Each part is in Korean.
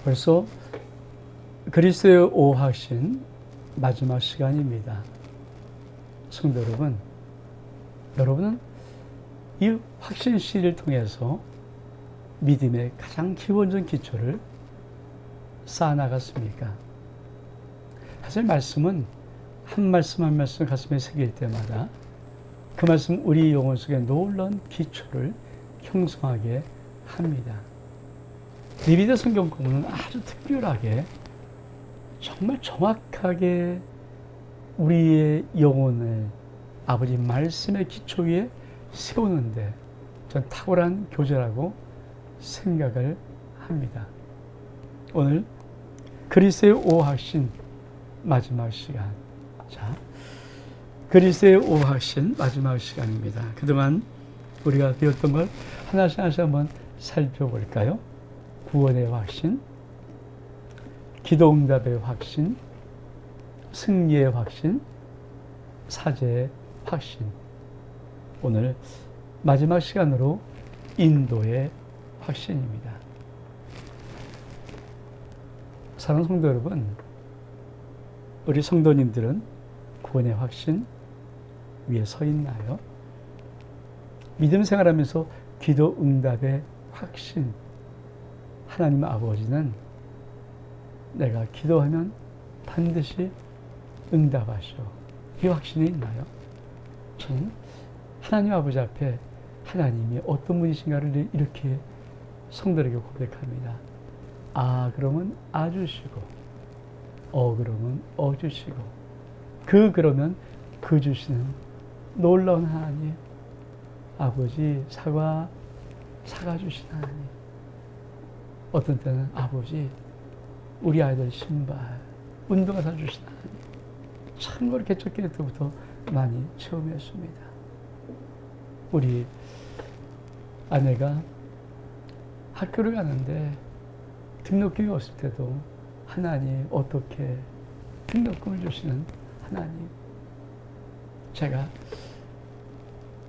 벌써 그리스도의 오확신 마지막 시간입니다. 성도 여러분, 여러분은 이 확신 시를 통해서 믿음의 가장 기본적인 기초를 쌓아나갔습니까? 사실 말씀은 한 말씀 한 말씀 가슴에 새길 때마다 그 말씀 우리 영혼 속에 놀라운 기초를 형성하게 합니다. 데비드 성경 공부는 아주 특별하게 정말 정확하게 우리의 영혼을 아버지 말씀의 기초 위에 세우는데 전 탁월한 교재라고 생각을 합니다. 오늘 그리스도의 오확신 마지막 시간. 자, 그리스도의 오확신 마지막 시간입니다. 그동안 우리가 배웠던 걸 하나씩 한번 살펴볼까요? 구원의 확신, 기도응답의 확신, 승리의 확신, 사죄의 확신. 오늘 마지막 시간으로 인도의 확신입니다. 사랑하는 성도 여러분, 우리 성도님들은 구원의 확신 위에 서 있나요? 믿음 생활하면서 기도 응답의 확신. 하나님 아버지는 내가 기도하면 반드시 응답하시오. 이 확신이 있나요? 저는 하나님 아버지 앞에 하나님이 어떤 분이신가를 이렇게 성도에게 고백합니다. 아 그러면 아 주시고, 그러면 주시고, 그러면 그 주시는 놀라운 하나님 아버지, 사과 주신 하나님. 어떤 때는 아버지 우리 아이들 신발 운동화 사주신 하나님. 참고로 개척기회 때부터 많이 체험했습니다. 우리 아내가 학교를 가는데 등록금이 없을 때도 하나님 어떻게 등록금을 주시는 하나님. 제가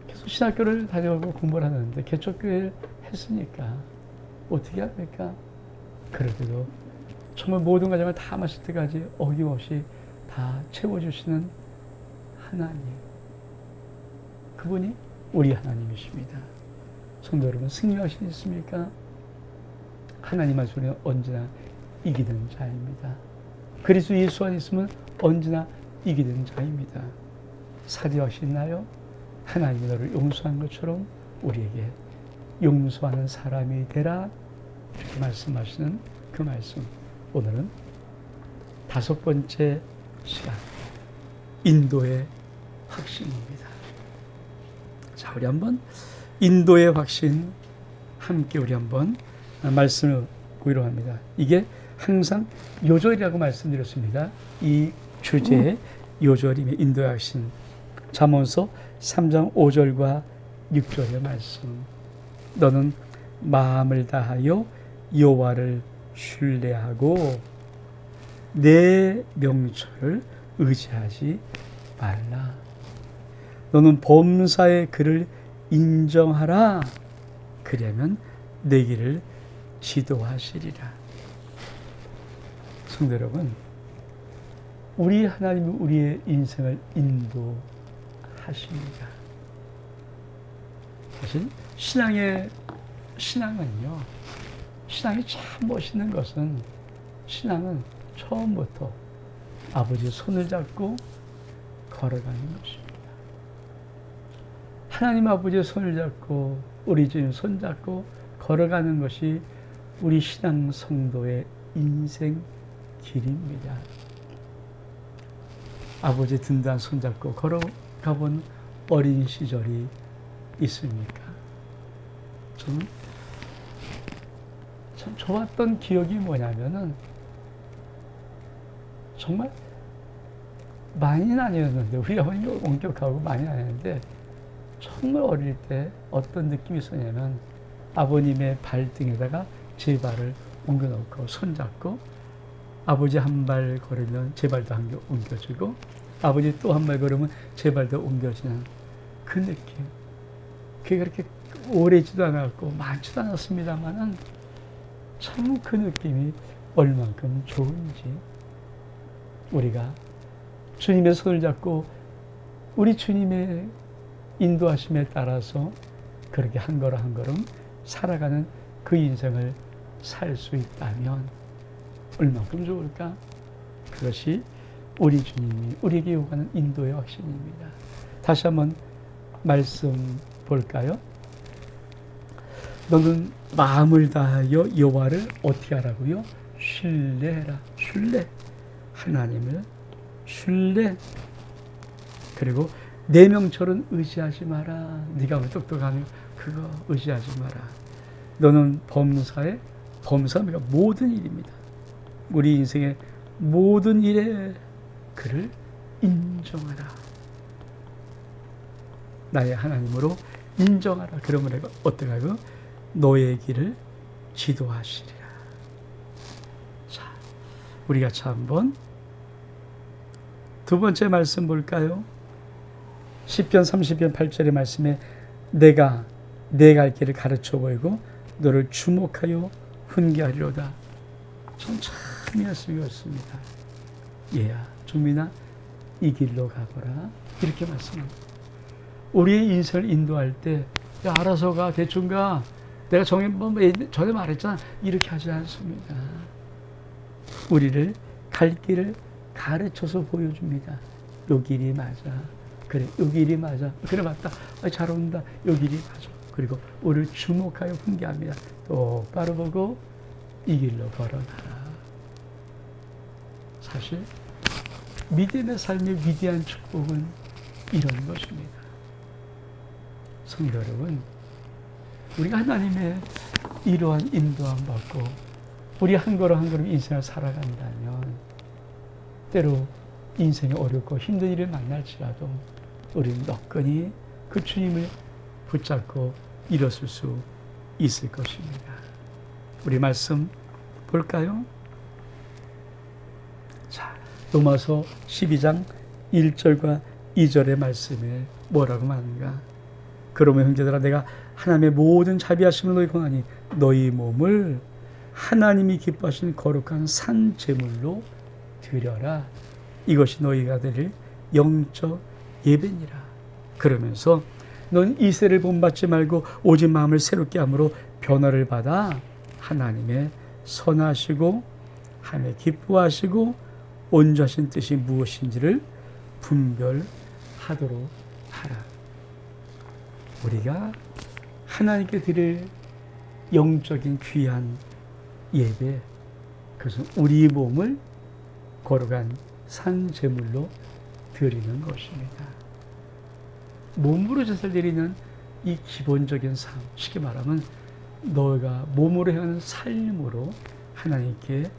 계속 신학교를 다녀오고 공부를 하는데 개척교회를 했으니까 어떻게 합니까? 그래도 정말 모든 과정을 다 마칠 때까지 어김없이 다 채워주시는 하나님. 그분이 우리 하나님이십니다. 성도 여러분, 승리하신 있습니까? 하나님 안에 우리는 언제나 이기는 자입니다. 그리스도 예수 안에 있으면 언제나 이기는 자입니다. 사죄하시나요? 하나님이 너를 용서한 것처럼 우리에게 용서하는 사람이 되라. 이렇게 말씀하시는 그 말씀. 오늘은 5번째 시간, 인도의 확신입니다. 자, 우리 한번 인도의 확신 함께 우리 한번 말씀을 보기로 합니다. 이게 항상 요절이라고 말씀드렸습니다. 이 주제의 요절이며 인도의 확신. 잠언서 3장 5절과 6절의 말씀. 너는 마음을 다하여 여호와를 신뢰하고 내 명철을 의지하지 말라. 너는 범사의 그를 인정하라. 그러면 내 길을 지도하시리라. 성도 여러분, 우리 하나님이 우리의 인생을 인도하십니다. 사실 신앙은요, 신앙이 참 멋있는 것은 신앙은 처음부터 아버지의 손을 잡고 걸어가는 것입니다. 하나님 아버지의 손을 잡고 우리 주님 손 잡고 걸어가는 것이 우리 신앙 성도의 인생 길입니다. 아버지 든든한 손 잡고 걸어가본 어린 시절이 있습니까? 저는 참 좋았던 기억이 뭐냐면은 정말 많이는 아니었는데 우리 어머님이 엄격하고 많이는 아니었는데 정말 어릴 때 어떤 느낌이 있었냐면 아버님의 발등에다가 제 발을 옮겨놓고 손잡고 아버지 한 발 걸으면 제 발도 한 개 옮겨주고 아버지 또 한 발 걸으면 제 발도 옮겨지는 그 느낌. 그게 그렇게 오래지도 않았고 많지도 않았습니다만은 참 그 느낌이 얼만큼 좋은지 우리가 주님의 손을 잡고 우리 주님의 인도하심에 따라서 그렇게 한 걸음 한 걸음 살아가는 그 인생을 살 수 있다면 얼만큼 좋을까? 그것이 우리 주님이 우리에게 요구하는 인도의 확신입니다. 다시 한번 말씀 볼까요? 너는 마음을 다하여 여호와를 어떻게 하라고요? 신뢰해라. 신뢰. 하나님을 신뢰. 그리고 내 명철은 의지하지 마라. 네가 왜 똑똑하며 그거 의지하지 마라. 너는 범사가 모든 일입니다. 우리 인생의 모든 일에 그를 인정하라. 나의 하나님으로 인정하라. 그러면 내가 어떻게 하고 너의 길을 지도하시리라. 자, 우리 같이 한번 두 번째 말씀 볼까요? 시편 30편 8절의 말씀에 내가 내 갈 길을 가르쳐 보이고 너를 주목하여 훈계하리로다. 참 말씀이었습니다. 얘야 종민아 이 길로 가거라. 이렇게 말씀합니다. 우리의 인생을 인도할 때 야, 알아서 가. 대충 가. 내가 전에 말했잖아. 이렇게 하지 않습니다. 우리를 갈 길을 가르쳐서 보여줍니다. 요 길이 맞아. 그래, 요 길이 맞아. 그래, 맞다. 잘 온다. 요 길이 맞아. 그리고 우리를 주목하여 훈계합니다. 똑바로 보고 이 길로 걸어가라. 사실 믿음의 삶의 위대한 축복은 이런 것입니다. 성도 여러분, 우리가 하나님의 이러한 인도함 받고 우리 한 걸음 한 걸음 인생을 살아간다면 때로 인생이 어렵고 힘든 일을 만날지라도 우리는 너끈히 그 주님을 붙잡고 일어설 수 있을 것입니다. 우리 말씀 볼까요? 자, 로마서 12장 1절과 2절의 말씀에 뭐라고 말하는가? 그러면 형제들아 내가 하나님의 모든 자비하심을 너희 권하니 너희 몸을 하나님이 기뻐하시는 거룩한 산 제물로 드려라. 이것이 너희가 드릴 영적 예배니라. 그러면서 넌 이세를 본받지 말고 오직 마음을 새롭게 함으로 변화를 받아 하나님의 선하시고 하나님의 기뻐하시고 온전하신 뜻이 무엇인지를 분별하도록 하라. 우리가 하나님께 드릴 영적인 귀한 예배, 그것은 우리 몸을 거룩한 산 제물로 드리는 것입니다. 몸으로 제사를 드리는 이 기본적인 삶, 쉽게 말하면 너가 몸으로 행하는 삶으로 하나님께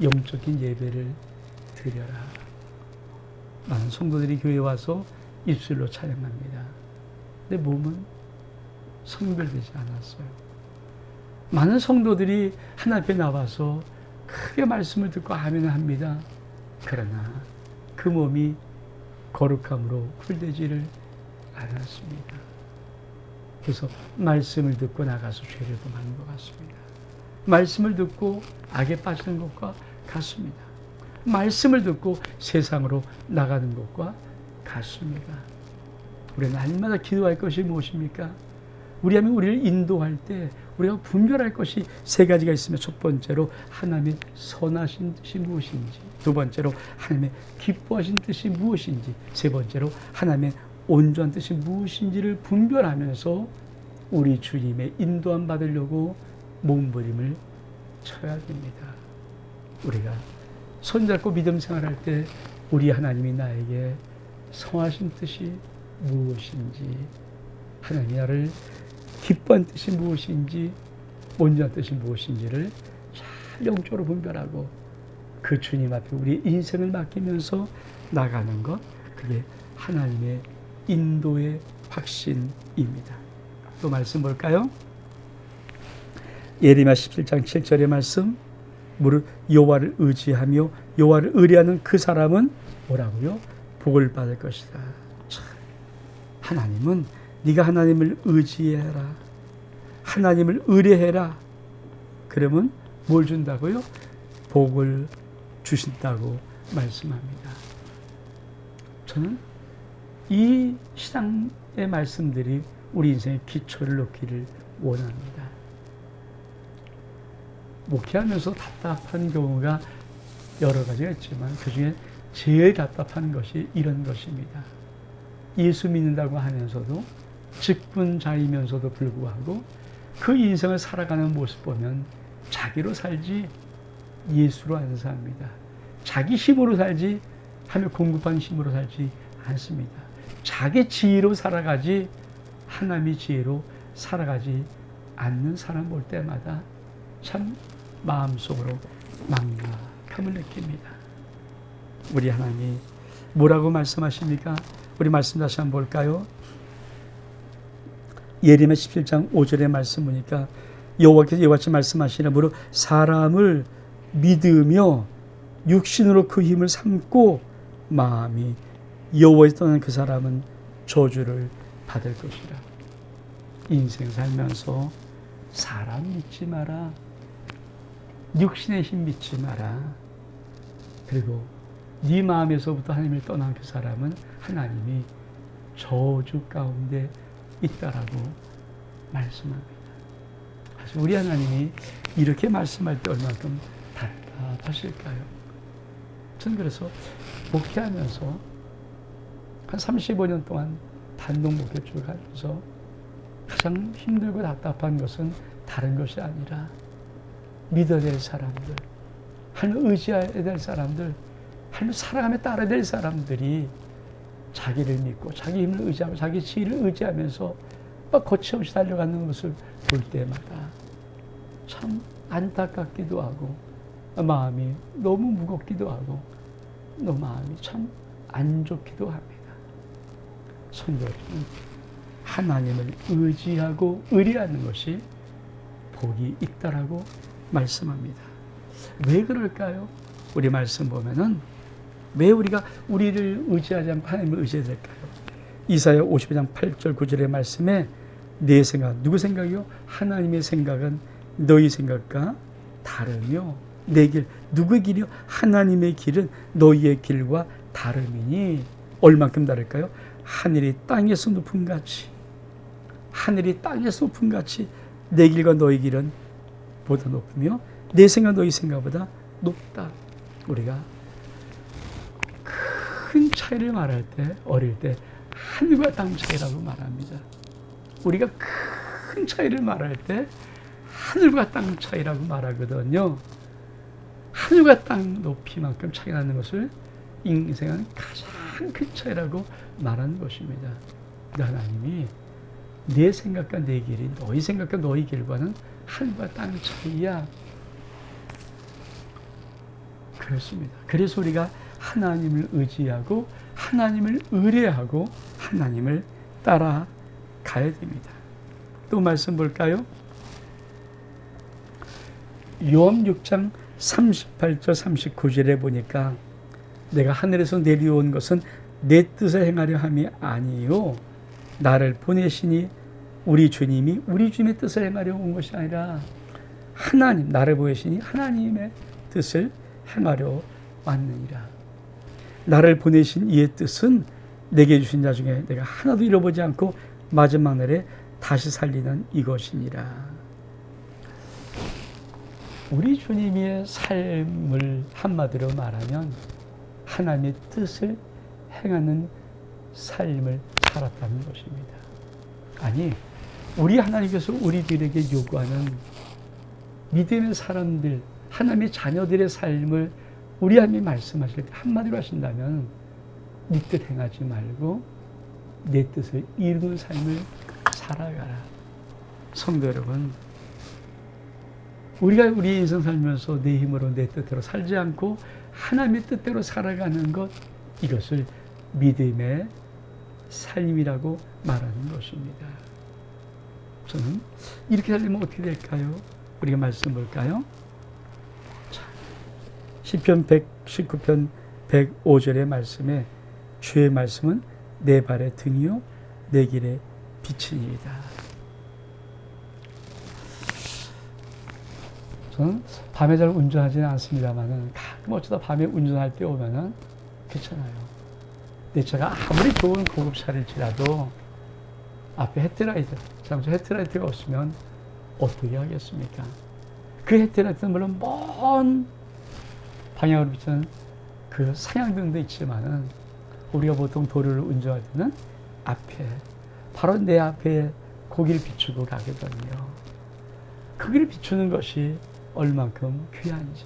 영적인 예배를 드려라. 많은 성도들이 교회에 와서 입술로 찬양합니다. 내 몸은 성별되지 않았어요. 많은 성도들이 하나님 앞에 나와서 크게 말씀을 듣고 아멘을 합니다. 그러나 그 몸이 거룩함으로 풀되지를 않았습니다. 그래서 말씀을 듣고 나가서 죄를 범하는 것 같습니다. 말씀을 듣고 악에 빠지는 것과 같습니다. 말씀을 듣고 세상으로 나가는 것과 같습니다. 우리는 날마다 기도할 것이 무엇입니까? 우리 하나님 우리를 인도할 때 우리가 분별할 것이 세 가지가 있으며, 첫 번째로 하나님의 선하신 뜻이 무엇인지, 두 번째로 하나님의 기뻐하신 뜻이 무엇인지, 세 번째로 하나님의 온전한 뜻이 무엇인지를 분별하면서 우리 주님의 인도함 받으려고 몸부림을 쳐야 됩니다. 우리가 손잡고 믿음 생활할 때 우리 하나님이 나에게 성하신 뜻이 무엇인지, 하나님이 나를 기뻐한 뜻이 무엇인지, 온전한 뜻이 무엇인지를 잘 영적으로 분별하고 그 주님 앞에 우리 인생을 맡기면서 나가는 것, 그게 하나님의 인도의 확신입니다. 또 말씀 볼까요? 예레미야 17장 7절의 말씀, 무릇 여호와를 의지하며 여호와를 의뢰하는 그 사람은 뭐라고요? 복을 받을 것이다. 참, 하나님은 네가 하나님을 의지해라, 하나님을 의뢰해라. 그러면 뭘 준다고요? 복을 주신다고 말씀합니다. 저는 이 신앙의 말씀들이 우리 인생의 기초를 놓기를 원합니다. 목회하면서 답답한 경우가 여러 가지가 있지만 그 중에 제일 답답한 것이 이런 것입니다. 예수 믿는다고 하면서도 직분자이면서도 불구하고 그 인생을 살아가는 모습 보면 자기로 살지 예수로 안 삽니다. 자기 힘으로 살지 하며 공급한 힘으로 살지 않습니다. 자기 지혜로 살아가지 하나님의 지혜로 살아가지 않는 사람 볼 때마다 참 마음속으로 막막함을 느낍니다. 우리 하나님이 뭐라고 말씀하십니까? 우리 말씀 다시 한번 볼까요? 예레미야 17장 5절의 말씀 보니까 여호와께서 이와 같이 말씀하시나무로 사람을 믿으며 육신으로 그 힘을 삼고 마음이 여호와에서 떠난 그 사람은 저주를 받을 것이라. 인생 살면서 사람 믿지 마라. 육신의 힘 믿지 마라. 그리고 네 마음에서부터 하나님을 떠난 그 사람은 하나님이 저주 가운데 있다라고 말씀합니다. 사실 우리 하나님이 이렇게 말씀할 때 얼마큼 답답하실까요? 저는 그래서 목회하면서 한 35년 동안 단독 목회 쭉 하면서 가장 힘들고 답답한 것은 다른 것이 아니라 믿어야 될 사람들, 하나님 의지해야 될 사람들, 하나님 살아가며 따라야 될 사람들이 자기를 믿고 자기 힘을 의지하고 자기 지혜를 의지하면서 막 거침없이 달려가는 것을 볼 때마다 참 안타깝기도 하고 마음이 너무 무겁기도 하고 너무 마음이 참 안 좋기도 합니다. 성도는 하나님을 의지하고 의뢰하는 것이 복이 있다라고 말씀합니다. 왜 그럴까요? 우리 말씀 보면은 왜 우리가 우리를 의지하지 않고 하나님을 의지해야 될까요? 이사야 52장 8절 9절의 말씀에 내 생각, 누구 생각이요? 하나님의 생각은 너희 생각과 다르며 내 길, 누구의 길이요? 하나님의 길은 너희의 길과 다름이니 얼만큼 다를까요? 하늘이 땅에서 높음 같이, 하늘이 땅에서 높음 같이 내 길과 너희 길은 보다 높으며 내 생각 너희 생각보다 높다. 우리가 큰 차이를 말할 때 어릴 때 하늘과 땅 차이라고 말합니다. 우리가 큰 차이를 말할 때 하늘과 땅 차이라고 말하거든요. 하늘과 땅 높이만큼 차이 나는 것을 인생은 가장 큰 차이라고 말하는 것입니다. 하나님이 내 생각과 내 길이 너희 생각과 너희 길과는 하늘과 땅 차이야. 그렇습니다. 그래서 우리가 하나님을 의지하고 하나님을 의뢰하고 하나님을 따라가야 됩니다. 또 말씀 볼까요? 요한 6장 38절 39절에 보니까 내가 하늘에서 내려온 것은 내 뜻을 행하려 함이 아니요 나를 보내시니 우리 주님이 우리 주님의 뜻을 행하려 온 것이 아니라 하나님, 나를 보내시니 하나님의 뜻을 행하려 왔느니라. 나를 보내신 이의 뜻은 내게 주신 자 중에 내가 하나도 잃어보지 않고 마지막 날에 다시 살리는 이것이니라. 우리 주님의 삶을 한마디로 말하면 하나님의 뜻을 행하는 삶을 살았다는 것입니다. 아니, 우리 하나님께서 우리들에게 요구하는 믿음의 사람들, 하나님의 자녀들의 삶을 우리 하나님이 말씀하실 때 한마디로 하신다면 네 뜻 행하지 말고 내 뜻을 이루는 삶을 살아가라. 성도 여러분, 우리가 우리 인생 살면서 내 힘으로 내 뜻대로 살지 않고 하나님의 뜻대로 살아가는 것, 이것을 믿음의 삶이라고 말하는 것입니다. 저는 이렇게 살려면 어떻게 될까요? 우리가 말씀 볼까요? 자, 시편 119편 105절의 말씀에 주의 말씀은 내 발의 등이요 내 길의 빛이니이다. 저는 밤에 잘 운전하지는 않습니다만은 가끔 어쩌다 밤에 운전할 때 오면은 괜찮아요. 내 차가 아무리 좋은 고급차일지라도 앞에 헤드라이트, 잠시 헤드라이트가 없으면 어떻게 하겠습니까? 그 헤드라이트는 물론 먼 방향으로 비치는 그 상향등도 있지만은 우리가 보통 도로를 운전할 때는 앞에, 바로 내 앞에 고기를 비추고 가거든요. 거기를 비추는 것이 얼만큼 귀한지.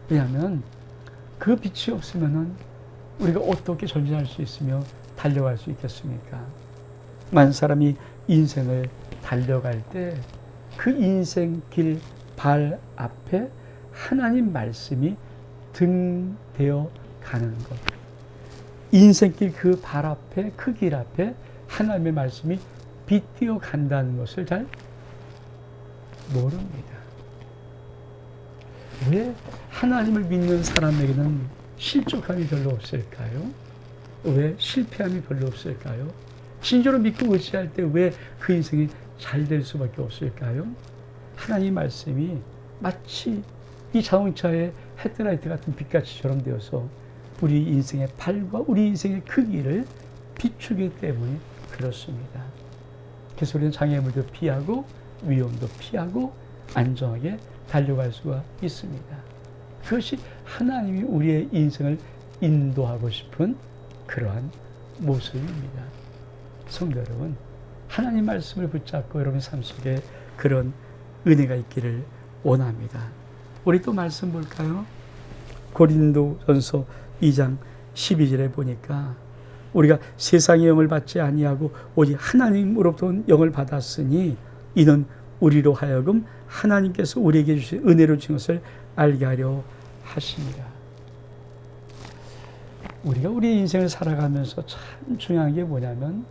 왜냐하면 그 빛이 없으면은 우리가 어떻게 전진할 수 있으며 달려갈 수 있겠습니까? 많은 사람이 인생을 달려갈 때 그 인생길 발 앞에 하나님 말씀이 등되어 가는 것. 인생길 그 발 앞에, 그 길 앞에 하나님의 말씀이 빗대어 간다는 것을 잘 모릅니다. 왜 하나님을 믿는 사람에게는 실족함이 별로 없을까요? 왜 실패함이 별로 없을까요? 진짜로 믿고 의지할 때 왜 그 인생이 잘 될 수밖에 없을까요? 하나님 말씀이 마치 이 자동차의 헤드라이트 같은 빛같이처럼 되어서 우리 인생의 발과 우리 인생의 크기를 비추기 때문에 그렇습니다. 그래서 우리는 장애물도 피하고 위험도 피하고 안전하게 달려갈 수가 있습니다. 그것이 하나님이 우리의 인생을 인도하고 싶은 그러한 모습입니다. 성도 여러분, 하나님 말씀을 붙잡고 여러분의 삶 속에 그런 은혜가 있기를 원합니다. 우리 또 말씀 볼까요? 고린도전서 2장 12절에 보니까 우리가 세상의 영을 받지 아니하고 오직 하나님으로부터 영을 받았으니 이는 우리로 하여금 하나님께서 우리에게 주신 은혜로 주신 것을 알게 하려 하십니다. 우리가 우리 인생을 살아가면서 참 중요한 게 뭐냐면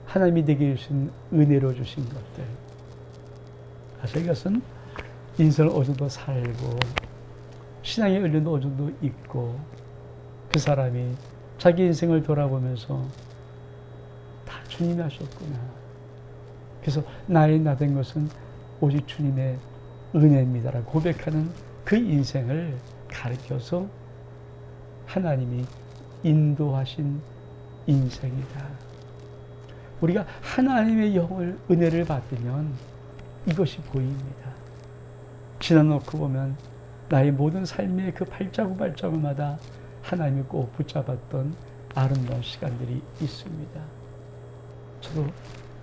하나님이 내게 주신 은혜로 주신 것들. 사실 이것은 인생을 어느 정도 살고 신앙의 연륜도 어느 정도 있고 그 사람이 자기 인생을 돌아보면서 다 주님이 하셨구나. 그래서 나의 나 된 것은 오직 주님의 은혜입니다라고 고백하는 그 인생을 가르쳐서 하나님이 인도하신 인생이다. 우리가 하나님의 영을 은혜를 받으면 이것이 보입니다. 지나놓고 보면 나의 모든 삶의 그 발자국마다 하나님이 꼭 붙잡았던 아름다운 시간들이 있습니다. 저도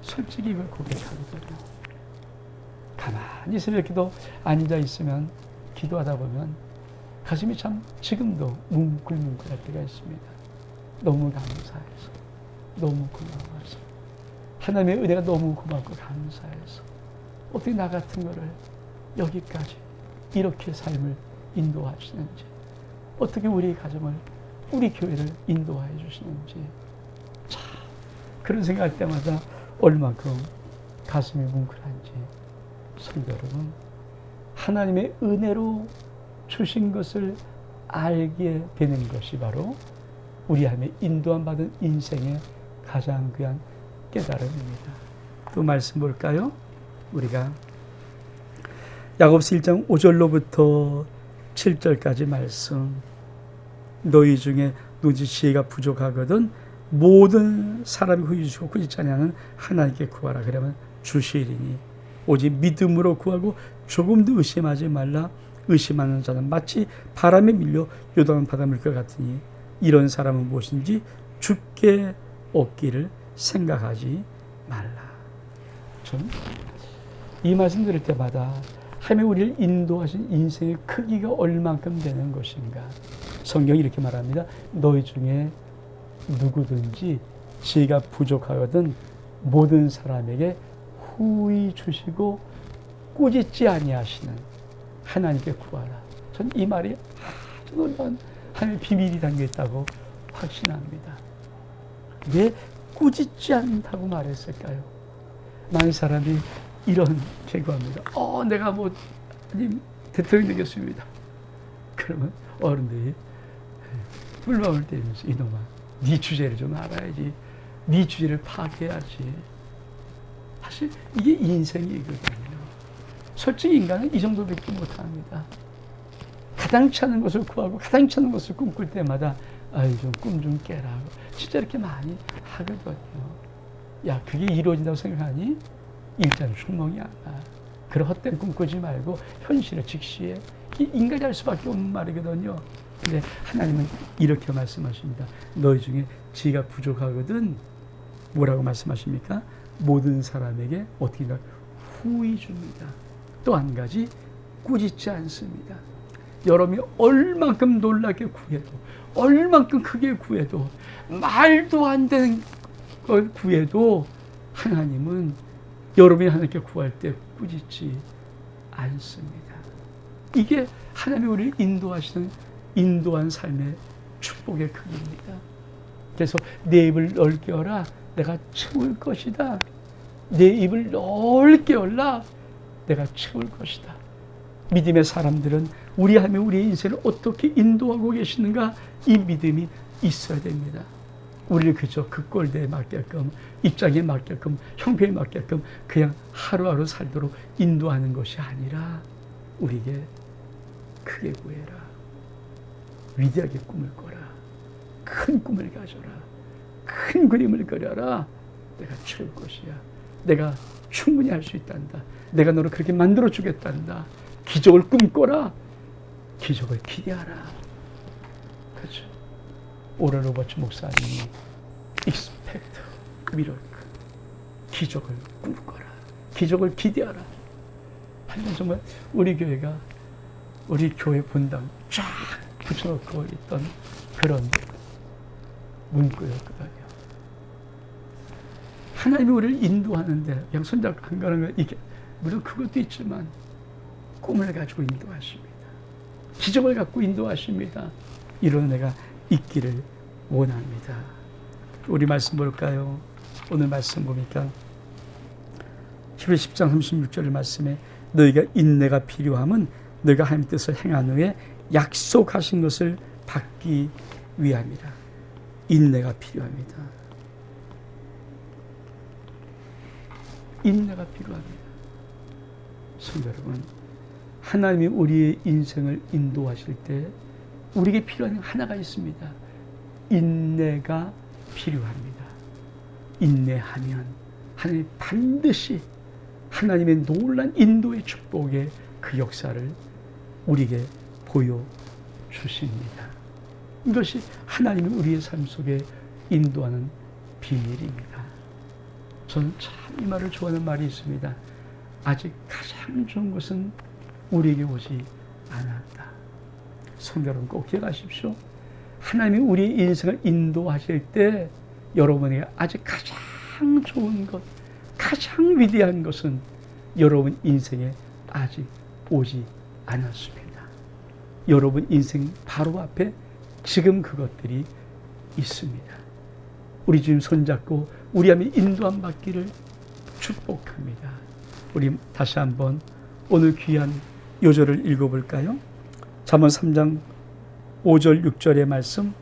솔직히 이걸 고백하거든요. 가만히 새벽기도 앉아 있으면 기도하다 보면 가슴이 참 지금도 뭉클뭉클할 때가 있습니다. 너무 감사해서, 너무 고마워서, 하나님의 은혜가 너무 고맙고 감사해서 어떻게 나 같은 거를 여기까지 이렇게 삶을 인도하시는지, 어떻게 우리 가정을, 우리 교회를 인도하여 주시는지, 참 그런 생각할 때마다 얼만큼 가슴이 뭉클한지. 성도 여러분, 하나님의 은혜로 주신 것을 알게 되는 것이 바로 우리 하나님의 인도함 받은 인생의 가장 귀한 깨달음입니다. 또 말씀 볼까요? 우리가 야고보서 1장 5절로부터 7절까지 말씀. 너희 중에 누구든지 지혜가 부족하거든 모든 사람이 후유주시고 꾸짖지 아니하는 하나님께 구하라. 그러면 주시리니 오직 믿음으로 구하고 조금도 의심하지 말라. 의심하는 자는 마치 바람에 밀려 요동한 바닷물 것 같으니 이런 사람은 무엇인지 죽게 얻기를 생각하지 말라. 전 이 말씀 들을 때마다 하나님이 우리를 인도하신 인생의 크기가 얼만큼 되는 것인가. 성경이 이렇게 말합니다. 너희 중에 누구든지 지혜가 부족하거든 모든 사람에게 후히 주시고 꾸짖지 아니하시는 하나님께 구하라. 전 이 말이 아주 놀라운 하나님의 비밀이 담겨있다고 확신합니다. 왜 꾸짖지 않다고 말했을까요? 많은 사람이 이런 개구합니다. 내가 대통령 되겠습니다. 그러면 어른들이 뿔마을 때리면서 이놈아, 네 주제를 좀 알아야지. 네 주제를 파악해야지. 사실 이게 인생이거든요. 솔직히 인간은 이 정도밖에 못합니다. 가당치 않은 것을 구하고 가당치 않은 것을 꿈꿀 때마다 아이 좀 꿈 좀 깨라. 진짜 이렇게 많이 하거든요. 야, 그게 이루어진다고 생각하니? 일자는 흉몽이 안 나. 그런 헛된 꿈 꾸지 말고 현실을 직시해. 인간이 할 수밖에 없는 말이거든요. 근데 하나님은 이렇게 말씀하십니다. 너희 중에 지혜가 부족하거든. 뭐라고 말씀하십니까? 모든 사람에게 어떻게 후히 줍니다. 또 한 가지 꾸짖지 않습니다. 여러분이 얼만큼 놀랍게 구해도, 얼만큼 크게 구해도, 말도 안 되는 걸 구해도 하나님은 여러분이 하나님께 구할 때 꾸짖지 않습니다. 이게 하나님이 우리를 인도한 삶의 축복의 크기입니다. 그래서 내 입을 넓게 열라, 내가 채울 것이다. 내 입을 넓게 열라, 내가 채울 것이다. 믿음의 사람들은 우리 하나님이 우리의 인생을 어떻게 인도하고 계시는가, 이 믿음이 있어야 됩니다. 우리를 그저 그 꼴대에 맞게끔, 입장에 맞게끔, 형편에 맞게끔 그냥 하루하루 살도록 인도하는 것이 아니라 우리에게 크게 구해라, 위대하게 꿈을 꿔라, 큰 꿈을 가져라, 큰 그림을 그려라. 내가 채울 것이야. 내가 충분히 할 수 있단다. 내가 너를 그렇게 만들어 주겠단다. 기적을 꿈꿔라. 기적을 기대하라. 그렇죠. 오럴 로버츠 목사님이 expect miracle, 기적을 꿈꿔라, 기적을 기대하라. 하여튼 정말 우리 교회가, 우리 교회 본당 쫙 붙여놓고 있던 그런 문구였거든요. 하나님이 우리를 인도하는데 그냥 손잡고 안 가는 거, 이게 물론 그것도 있지만 꿈을 가지고 인도하십니다. 기적을 갖고 인도하십니다. 이런 내가 있기를 원합니다. 우리 말씀 볼까요? 오늘 말씀 보니까 히브리 10장 36절 말씀에 너희가 인내가 필요함은 너희가 하나님 뜻을 행한 후에 약속하신 것을 받기 위함이라. 인내가 필요합니다. 인내가 필요합니다. 성도 여러분, 하나님이 우리의 인생을 인도하실 때 우리에게 필요한 하나가 있습니다. 인내가 필요합니다. 인내하면 하나님이 반드시 하나님의 놀란 인도의 축복의 그 역사를 우리에게 보여주십니다. 이것이 하나님이 우리의 삶 속에 인도하는 비밀입니다. 저는 참 이 말을 좋아하는 말이 있습니다. 아직 가장 좋은 것은 우리에게 오지 않았다. 성도 여러분, 꼭 기억하십시오. 하나님이 우리의 인생을 인도하실 때 여러분에게 아직 가장 좋은 것, 가장 위대한 것은 여러분 인생에 아직 오지 않았습니다. 여러분 인생 바로 앞에 지금 그것들이 있습니다. 우리 주님 손잡고 우리 하나님 인도함 받기를 축복합니다. 우리 다시 한번 오늘 귀한 요절을 읽어볼까요? 잠언 3장 5절 6절의 말씀.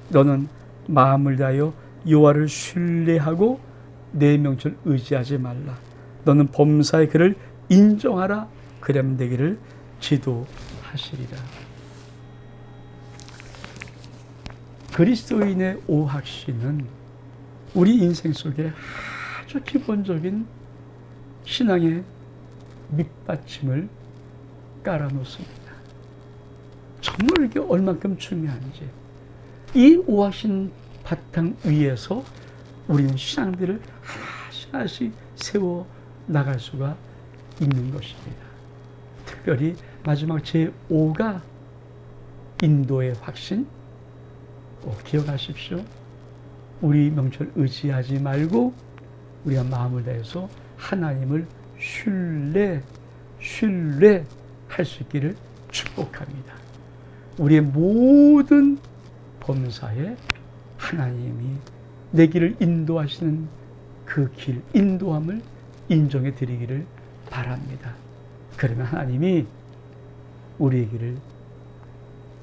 너는 마음을 다하여 여호와를 신뢰하고 내 명철 의지하지 말라. 너는 범사의 그를 인정하라. 그러면 내 길을 지도하시리라. 그리스도인의 오학시는 우리 인생 속에 아주 기본적인 신앙의 밑받침을 깔아놓습니다. 정말 이게 얼만큼 중요한지, 이 오학신 바탕 위에서 우리는 신앙들을 하나씩 하나씩 세워 나갈 수가 있는 것입니다. 특별히 마지막 제5가 인도의 확신. 꼭 기억하십시오. 우리 명철 의지하지 말고 우리가 마음을 다해서 하나님을 신뢰할 수 있기를 축복합니다. 우리의 모든 범사에 하나님이 내 길을 인도하시는 그 길, 인도함을 인정해 드리기를 바랍니다. 그러면 하나님이 우리의 길을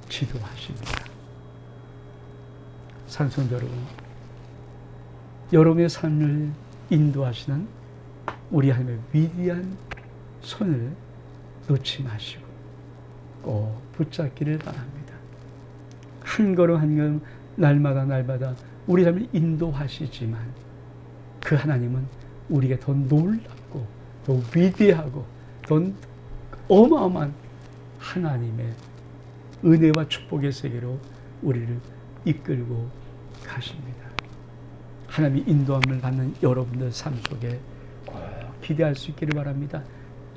지도하십니다. 상성도 여러분, 여러분의 삶을 인도하시는 우리 하나님의 위대한 손을 놓지 마시고 꼭 붙잡기를 바랍니다. 한 걸음 한 걸음 날마다 우리 삶을 인도하시지만 그 하나님은 우리에게 더 놀랍고 더 위대하고 더 어마어마한 하나님의 은혜와 축복의 세계로 우리를 이끌고 가십니다. 하나님의 인도함을 받는 여러분들 삶 속에 꼭 기대할 수 있기를 바랍니다.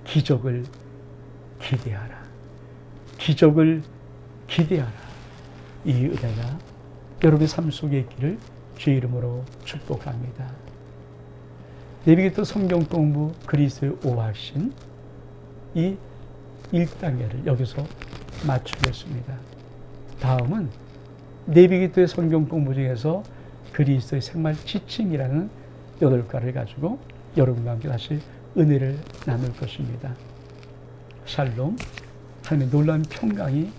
기적을 기대하라. 기적을 기대하라. 이 은혜가 여러분의 삶 속에 있기를 주의 이름으로 축복합니다. 레위기서 성경 공부 그리스도의 오하신 이 1단계를 여기서 마치겠습니다. 다음은 레위기서의 성경 공부 중에서 그리스도의 생활 지침이라는 8가지를 가지고 여러분과 함께 다시 은혜를 나눌 것입니다. 샬롬, 하나님의 놀라운 평강이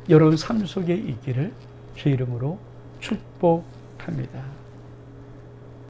여러분 삶 속에 있기를 주의 이름으로 축복합니다.